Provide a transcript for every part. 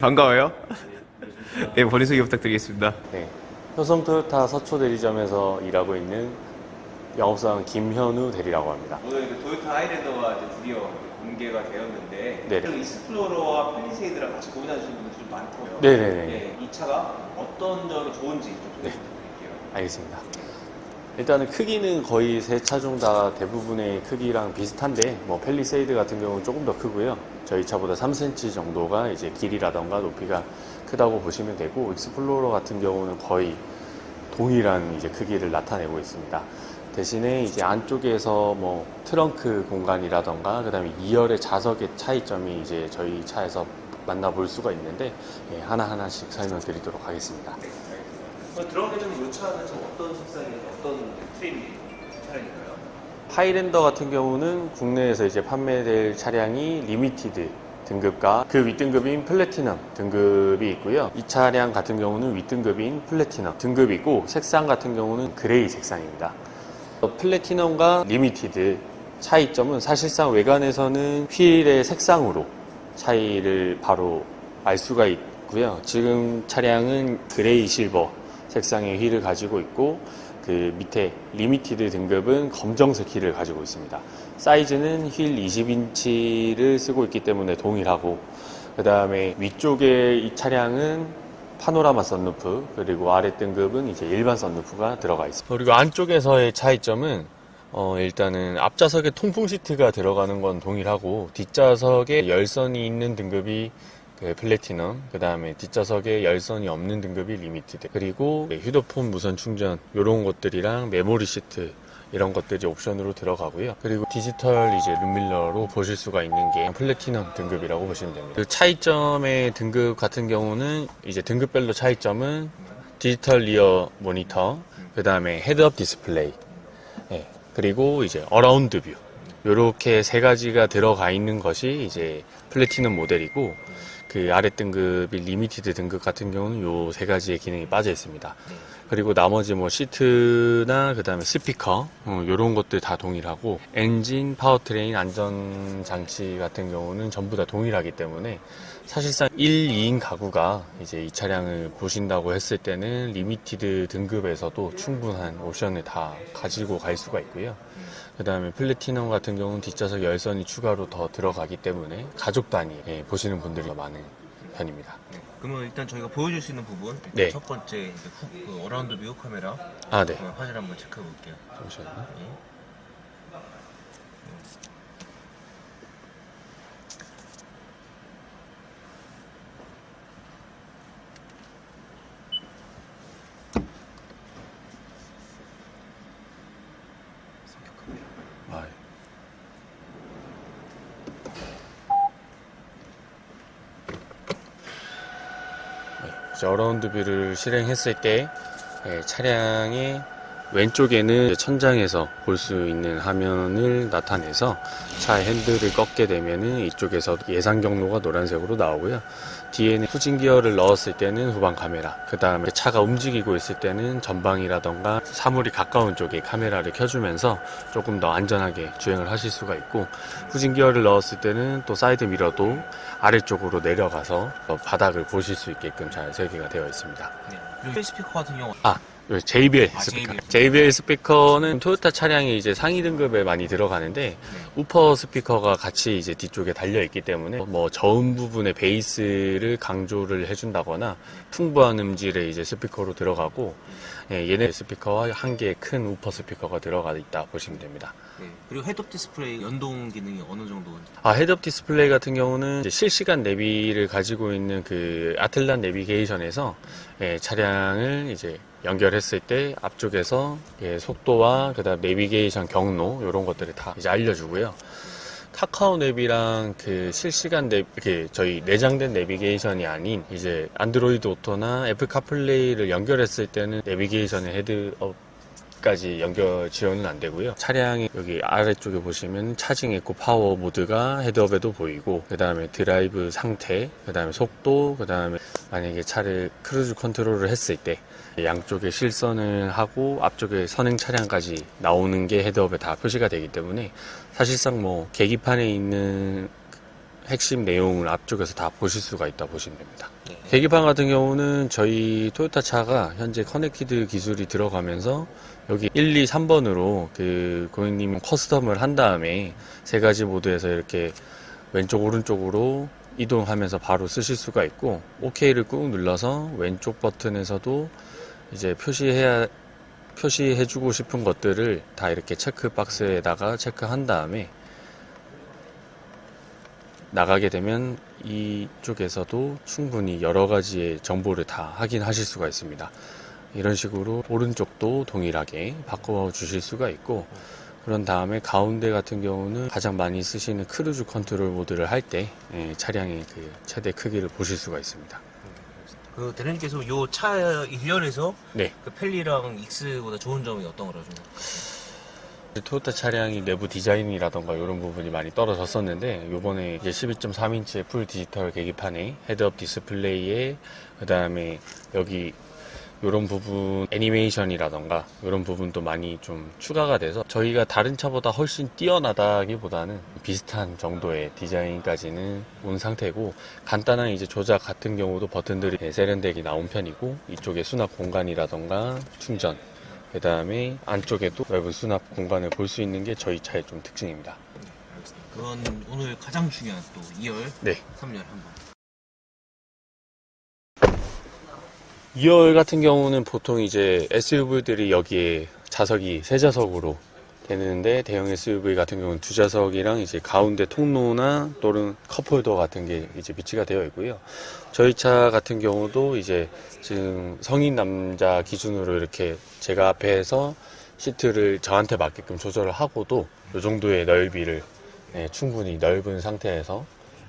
반가워요. 네, 본인 소개 부탁드리겠습니다. 네, 효성 토요타 서초 대리점에서 일하고 있는 영업사원 김현우 대리라고 합니다. 오늘 토요타 하이랜더가 드디어 공개가 되었는데 네. 익스플로러와 펠리세이드랑 같이 고민하시는 분들이 좀 많고요. 네네네. 네, 이 차가 어떤 점이 좋은지 좀 소개해 부탁드릴게요. 알겠습니다. 일단은 크기는 거의 세 차 중 다 대부분의 크기랑 비슷한데, 뭐 펠리세이드 같은 경우는 조금 더 크고요. 저희 차보다 3cm 정도가 이제 길이라던가 높이가 크다고 보시면 되고, 익스플로러 같은 경우는 거의 동일한 이제 크기를 나타내고 있습니다. 대신에 이제 안쪽에서 뭐 트렁크 공간이라던가 그다음에 2열의 좌석의 차이점이 이제 저희 차에서 만나볼 수가 있는데, 예, 하나하나씩 설명드리도록 하겠습니다. 그럼 들어가기 전에 이 차는 좀 어떤 색상이 어떤 트림이 차량인가요? 하이랜더 같은 경우는 국내에서 이제 판매될 차량이 리미티드 등급과 그 윗등급인 플래티넘 등급이 있고요. 이 차량 같은 경우는 윗등급인 플래티넘 등급이고, 색상 같은 경우는 그레이 색상입니다. 플래티넘과 리미티드 차이점은 사실상 외관에서는 휠의 색상으로 차이를 바로 알 수가 있고요. 지금 차량은 그레이 실버 색상의 휠을 가지고 있고, 그 밑에 리미티드 등급은 검정색 휠을 가지고 있습니다. 사이즈는 휠 20인치를 쓰고 있기 때문에 동일하고, 그 다음에 위쪽에 이 차량은 파노라마 썬루프, 그리고 아래 등급은 이제 일반 썬루프가 들어가 있습니다. 그리고 안쪽에서의 차이점은 일단은 앞좌석에 통풍 시트가 들어가는 건 동일하고, 뒷좌석에 열선이 있는 등급이 그 플래티넘, 그 다음에 뒷좌석에 열선이 없는 등급이 리미티드, 그리고 휴대폰 무선 충전 이런 것들이랑 메모리 시트 이런 것들이 옵션으로 들어가고요. 그리고 디지털 이제 룸밀러로 보실 수가 있는 게 플래티넘 등급이라고 보시면 됩니다. 그 차이점의 등급 같은 경우는 이제 등급별로 차이점은 디지털 리어 모니터, 그 다음에 헤드업 디스플레이, 예, 그리고 이제 어라운드 뷰, 요렇게 세 가지가 들어가 있는 것이 이제 플래티넘 모델이고, 그 아래 등급이 리미티드 등급 같은 경우는 요 세 가지의 기능이 빠져 있습니다. 그리고 나머지 뭐 시트나 그 다음에 스피커 요런 것들 다 동일하고, 엔진, 파워트레인, 안전장치 같은 경우는 전부 다 동일하기 때문에 사실상 1, 2인 가구가 이제 이 차량을 보신다고 했을 때는 리미티드 등급에서도 충분한 옵션을 다 가지고 갈 수가 있고요. 그 다음에 플래티넘 같은 경우는 뒷좌석 열선이 추가로 더 들어가기 때문에 가족 단위 보시는 분들이 더 많은 편입니다. 그러면 일단 저희가 보여줄 수 있는 부분, 네. 첫 번째 이제 그 어라운드 뷰 카메라, 아, 네. 화질 한번 체크해 볼게요. 잠시만요. 아, 이제 어라운드 뷰를 실행했을 때 차량의 왼쪽에는 천장에서 볼 수 있는 화면을 나타내서 차의 핸들을 꺾게 되면은 이쪽에서 예상 경로가 노란색으로 나오고요. 뒤에는 후진 기어를 넣었을 때는 후방 카메라, 그 다음에 차가 움직이고 있을 때는 전방이라던가 사물이 가까운 쪽에 카메라를 켜주면서 조금 더 안전하게 주행을 하실 수가 있고, 후진 기어를 넣었을 때는 또 사이드 미러도 아래쪽으로 내려가서 바닥을 보실 수 있게끔 잘 설계가 되어 있습니다. 그리고 스피커 같은 경우 JBL 스피커. JBL. JBL 스피커는 토요타 차량이 이제 상위 등급에 많이 들어가는데, 우퍼 스피커가 같이 이제 뒤쪽에 달려 있기 때문에 뭐 저음 부분의 베이스를 강조를 해준다거나 풍부한 음질의 이제 스피커로 들어가고, 얘네 스피커와 한 개의 큰 우퍼 스피커가 들어가 있다 보시면 됩니다. 그리고 헤드업 디스플레이 연동 기능이 어느 정도? 헤드업 디스플레이 같은 경우는 이제 실시간 내비를 가지고 있는 그 아틀란 내비게이션에서 차량을 이제 연결했을 때 앞쪽에서 속도와 그다음 내비게이션 경로 이런 것들을 다 이제 알려주고요. 카카오 내비랑 그 실시간 저희 내장된 내비게이션이 아닌 이제 안드로이드 오토나 애플 카플레이를 연결했을 때는 내비게이션의 헤드업까지 연결 지원은 안 되고요. 차량이 여기 아래쪽에 보시면 차징 에코 파워 모드가 헤드업에도 보이고, 그 다음에 드라이브 상태, 그 다음에 속도, 그 다음에 만약에 차를 크루즈 컨트롤을 했을 때 양쪽에 실선을 하고 앞쪽에 선행 차량까지 나오는 게 헤드업에 다 표시가 되기 때문에 사실상 뭐 계기판에 있는 핵심 내용을 앞쪽에서 다 보실 수가 있다 보시면 됩니다. 네. 계기판 같은 경우는 저희 토요타 차가 현재 커넥티드 기술이 들어가면서 여기 1, 2, 3번으로 그 고객님 커스텀을 한 다음에 세 가지 모드에서 이렇게 왼쪽 오른쪽으로 이동하면서 바로 쓰실 수가 있고, OK를 꾹 눌러서 왼쪽 버튼에서도 이제 표시해주고 싶은 것들을 다 이렇게 체크 박스에다가 체크한 다음에 나가게 되면 이쪽에서도 충분히 여러 가지의 정보를 다 확인하실 수가 있습니다. 이런 식으로 오른쪽도 동일하게 바꿔 주실 수가 있고, 그런 다음에 가운데 같은 경우는 가장 많이 쓰시는 크루즈 컨트롤 모드를 할 때 차량의 그 최대 크기를 보실 수가 있습니다. 그 대리님께서 요 차 1년에서 네. 그 펠리랑 익스보다 좋은 점이 어떤 거라고 좀? 토요타 차량이 내부 디자인이라던가 이런 부분이 많이 떨어졌었는데, 요번에 이제 12.3인치의 풀 디지털 계기판에 헤드업 디스플레이에 그 다음에 여기 이런 부분 애니메이션이라던가 이런 부분도 많이 좀 추가가 돼서 저희가 다른 차보다 훨씬 뛰어나다기보다는 비슷한 정도의 디자인까지는 온 상태고, 간단한 이제 조작 같은 경우도 버튼들이 세련되게 나온 편이고, 이쪽에 수납 공간이라던가 충전, 그 다음에 안쪽에도 외부 수납 공간을 볼 수 있는 게 저희 차의 좀 특징입니다. 그건 오늘 가장 중요한 또 2열, 네. 3열 한번. 2열 같은 경우는 보통 이제 SUV들이 여기에 좌석이 3좌석으로 되는데, 대형 SUV 같은 경우는 2좌석이랑 이제 가운데 통로나 또는 컵홀더 같은 게 이제 비치가 되어 있고요. 저희 차 같은 경우도 이제 지금 성인 남자 기준으로 이렇게 제가 앞에서 시트를 저한테 맞게끔 조절을 하고도 이 정도의 넓이를 충분히 넓은 상태에서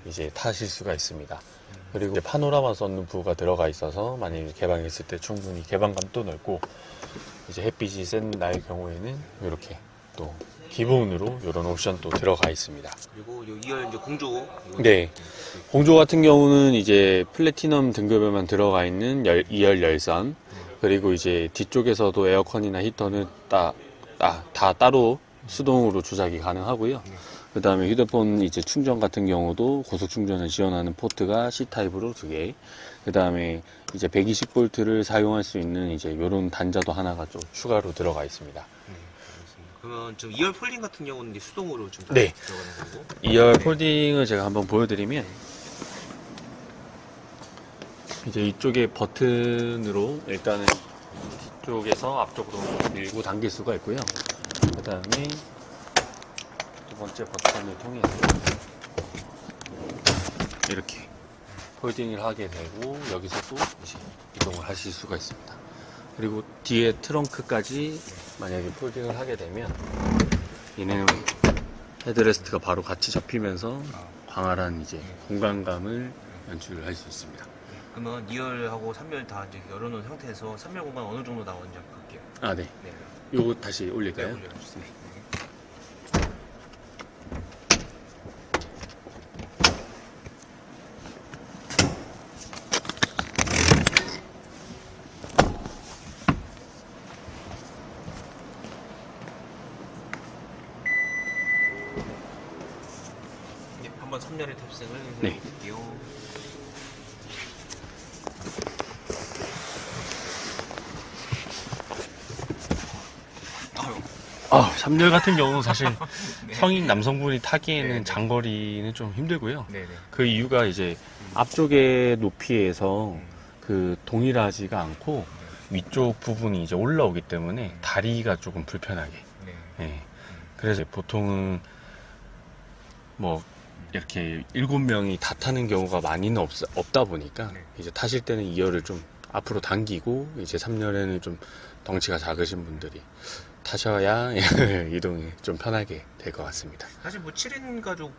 이제 타실 수가 있습니다. 그리고 이제 파노라마 썬루프가 들어가 있어서 만약에 개방했을 때 충분히 개방감도 넓고, 이제 햇빛이 센 날의 경우에는 이렇게 또 기본으로 이런 옵션도 들어가 있습니다. 그리고 요 2열 이제 공조. 네. 공조 같은 경우는 이제 플래티넘 등급에만 들어가 있는 2열 열선, 그리고 이제 뒤쪽에서도 에어컨이나 히터는 다 따로 수동으로 조작이 가능하고요. 그 다음에 휴대폰 이제 충전 같은 경우도 고속 충전을 지원하는 포트가 C타입으로 2개, 그 다음에 이제 120V를 사용할 수 있는 이제 요런 단자도 하나가 좀 추가로 들어가 있습니다. 그러면 지금 2열 폴딩 같은 경우는 이제 수동으로 좀 네. 들어가는 거고. 2열 폴딩을 제가 한번 보여드리면, 이제 이쪽에 버튼으로 일단은 뒤쪽에서 앞쪽으로 밀고 당길 수가 있고요. 그 다음에 두 번째 버튼을 통해서 이렇게 폴딩을 하게 되고, 여기서도 이제 이동을 하실 수가 있습니다. 그리고 뒤에 트렁크까지 만약에 폴딩을 하게 되면 얘네는 헤드레스트가 바로 같이 접히면서 광활한 이제 공간감을 연출을 할 수 있습니다. 그러면 2열하고 3열 다 이제 열어놓은 상태에서 3열 공간 어느 정도 나오는지 한번 볼게요. 아, 네. 네. 요거 다시 올릴까요? 네, 올려주세요. 네, 한번 3열의 탑승을 네. 해볼게요. 아유, 3열 같은 경우는 사실 네. 성인 남성분이 타기에는 네, 네. 장거리는 좀 힘들고요. 네네. 그 이유가 이제 앞쪽의 높이에서 그 동일하지가 않고 위쪽 부분이 이제 올라오기 때문에 다리가 조금 불편하게. 네. 예. 그래서 보통은 뭐 이렇게 7명이 다 타는 경우가 많이는 없다 보니까 네. 이제 타실 때는 2열을 좀 앞으로 당기고, 이제 3열에는 좀 덩치가 작으신 분들이 타셔야 이동이 좀 편하게 될 것 같습니다. 사실 뭐 7인 가족이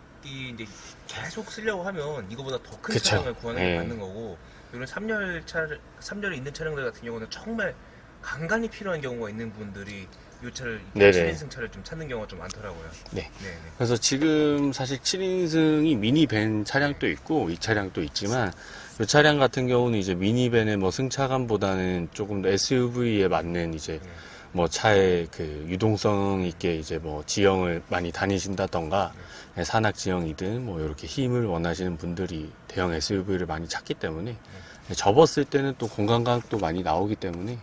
이제 계속 쓰려고 하면 이거보다 더 큰 그쵸. 차량을 구하는 게 예. 맞는 거고, 이런 3열에 있는 차량들 같은 경우는 정말 간간히 필요한 경우가 있는 분들이 이 차를, 네네. 7인승 차를 좀 찾는 경우가 좀 많더라고요. 네. 네네. 그래서 지금 사실 7인승이 미니밴 차량도 있고 이 차량도 있지만, 이 차량 같은 경우는 이제 미니밴의 뭐 승차감보다는 조금 더 SUV에 맞는 이제 뭐 차의 그 유동성 있게 이제 뭐 지형을 많이 다니신다던가 산악 지형이든 뭐 이렇게 힘을 원하시는 분들이 대형 SUV를 많이 찾기 때문에 접었을 때는 또 공간감도 많이 나오기 때문에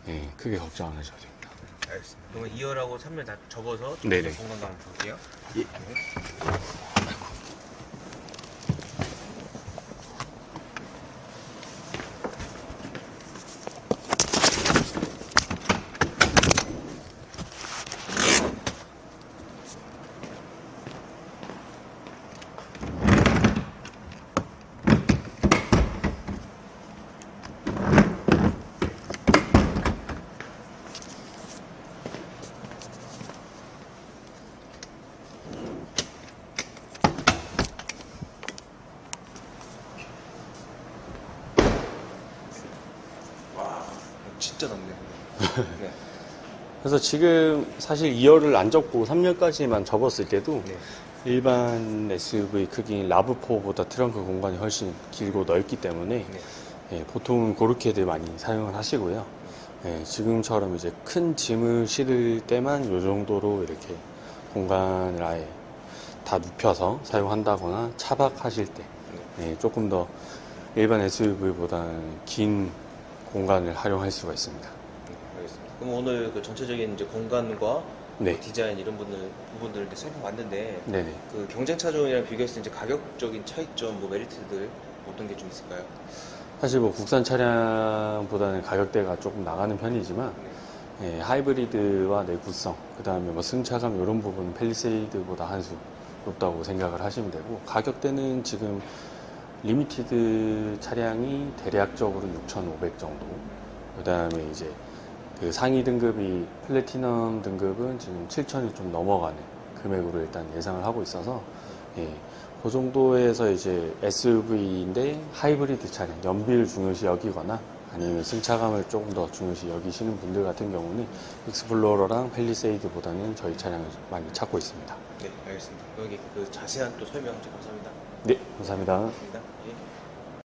예, 크게 걱정 안 하셔도 됩니다. 알겠습니다. 그러면 2열하고 3열 다 접어서 네네. 공간감 한번 볼게요. 예. 와, 진짜 넓네요. 네. 그래서 지금 사실 2열을 안 접고 3열까지만 접었을 때도 네. 일반 SUV 크기인 라브4보다 트렁크 공간이 훨씬 길고 넓기 때문에 네. 예, 보통 그렇게들 많이 사용을 하시고요. 예, 지금처럼 이제 큰 짐을 실을 때만 이 정도로 이렇게 공간을 아예 다 눕혀서 사용한다거나 차박하실 때 예, 조금 더 일반 SUV보다는 긴 공간을 활용할 수가 있습니다. 알겠습니다. 그럼 오늘 그 전체적인 이제 공간과 네. 디자인 이런 부분들 이제 살펴봤는데 네네. 그 경쟁 차종이랑 비교했을 때 이제 가격적인 차이점, 뭐 메리트들 어떤 게 좀 있을까요? 사실 뭐 국산 차량보다는 가격대가 조금 나가는 편이지만 예, 하이브리드와 내구성, 그 다음에 뭐 승차감 이런 부분은 팰리세이드보다 한 수 높다고 생각을 하시면 되고, 가격대는 지금 리미티드 차량이 대략적으로 6,500 정도, 그 다음에 이제 그 상위 등급이 플래티넘 등급은 지금 7,000이 좀 넘어가는 금액으로 일단 예상을 하고 있어서 예, 그 정도에서 이제 SUV인데 하이브리드 차량, 연비를 중요시 여기거나 아니면 승차감을 조금 더 중요시 여기시는 분들 같은 경우는 익스플로러랑 팰리세이드보다는 저희 차량을 많이 찾고 있습니다. 네, 알겠습니다. 여기 그 자세한 또 설명 감사합니다. 네, 감사합니다. 감사합니다. 예.